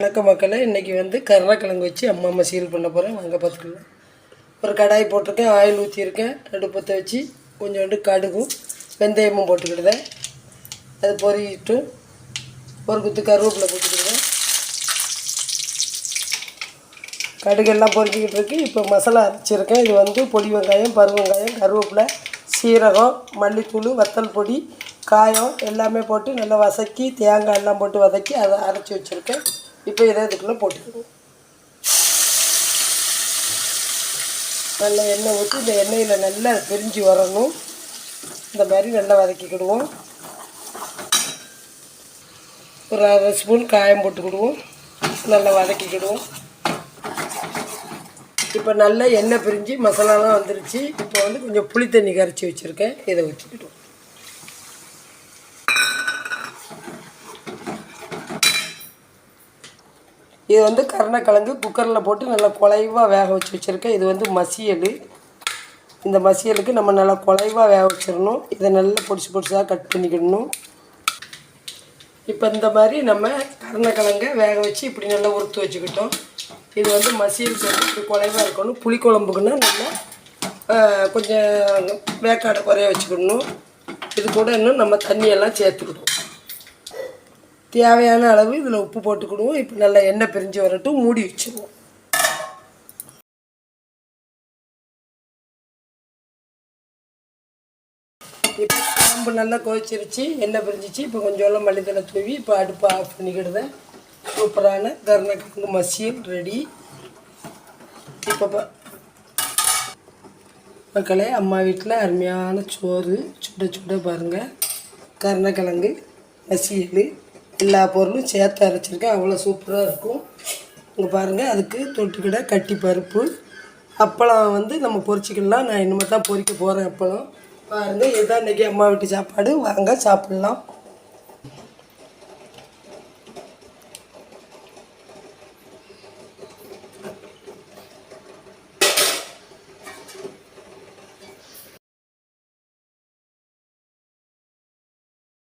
வணக்கம் மக்களே, இன்றைக்கி வந்து கருணக்கிழங்கு வச்சு அம்மா மசியல் பண்ண போகிறேன். வாங்க பார்த்துக்கலாம். ஒரு கடாய் போட்டிருக்கேன், ஆயில் ஊற்றியிருக்கேன். அடுப்பத்தை வச்சு கொஞ்சோண்டு கடுகும் வெந்தயமும் போட்டுக்கிடுதேன். அது பொரியிட்டு ஒரு குத்து கருவேப்பிலை போட்டுக்கிடுவேன். கடுகெல்லாம் பொரிஞ்சிக்கிட்டு இருக்கு. இப்போ மசாலா அரைச்சிருக்கேன். இது வந்து பொடி வெங்காயம், பரு வெங்காயம், கருவேப்பிலை, சீரகம், மல்லித்தூள், வத்தல் பொடி, காயம் எல்லாமே போட்டு நல்லா வதக்கி தேங்காய் எல்லாம் போட்டு வதக்கி அதை அரைச்சி வச்சுருக்கேன். இப்போ இதை இதுக்குள்ளே போட்டுக்கணும். நல்லா எண்ணெய் ஊற்றி இந்த எண்ணெயில் நல்லா பிரிஞ்சு வரணும். இந்த மாதிரி நல்லா வதக்கிக்கிடுவோம். ஒரு அரை ஸ்பூன் காயம் போட்டுக்கிடுவோம். நல்லா வதக்கிக்கிடுவோம். இப்போ நல்லா எண்ணெய் பிரிஞ்சு மசாலாலாம் வந்துருச்சு. இப்போ வந்து கொஞ்சம் புளி தண்ணி கரைச்சி வச்சுருக்கேன். இதை ஊற்றிக்கிடுவோம். இது வந்து கருணக்கிழங்கு குக்கரில் போட்டு நல்லா குழைவாக வேக வச்சுருக்கேன். இது வந்து மசியல். இந்த மசியலுக்கு நம்ம நல்லா குழைவாக வேக வச்சிடணும். இதை நல்லா பொடிசாக கட் பண்ணிக்கிடணும். இப்போ இந்த மாதிரி நம்ம கருணக்கிழங்கை வேக வச்சு இப்படி நல்லா உறுத்து வச்சுக்கிட்டோம். இது வந்து மசியலுக்கு வந்து இப்படி குழைவாக இருக்கணும். புளிக்குழம்புக்குன்னா நல்லா கொஞ்சம் வேக்காடை குறைய வச்சுக்கிடணும். இது கூட இன்னும் நம்ம தண்ணியெல்லாம் சேர்த்துக்கிடுவோம். தேவையான அளவு இதில் உப்பு போட்டுக்கிடுவோம். இப்போ நல்லா எண்ணெய் பிரிஞ்சு வரட்டும், மூடி வச்சுருவோம். இப்போ குழம்பு நல்லா கொதிச்சிருச்சு, எண்ணெய் பிரிஞ்சிச்சு. இப்போ கொஞ்சம் மல்லித்தலை தூவி இப்போ அடுப்பை ஆஃப் பண்ணிக்கிடுதேன். சூப்பரான கருணக்கிழங்கு மசியல் ரெடி. இப்போ மக்களே, அம்மா வீட்டில் அருமையான சோறு சுட சுட பாருங்கள். கருணக்கிழங்கு மசியல் எல்லா பொருளும் சேர்த்து அரைச்சிருக்கேன். அவ்வளோ சூப்பராக இருக்கும். இங்கே பாருங்கள், அதுக்கு தொட்டுக்கிட கட்டி பருப்பு, அப்பளம் வந்து நம்ம பொரிச்சிக்கலாம். நான் இனிமேல் தான் பொரிக்க போகிறேன் அப்பளம். பாருங்கள், இதுதான் இன்றைக்கி அம்மா வீட்டு சாப்பாடு. வாங்க சாப்பிட்லாம்.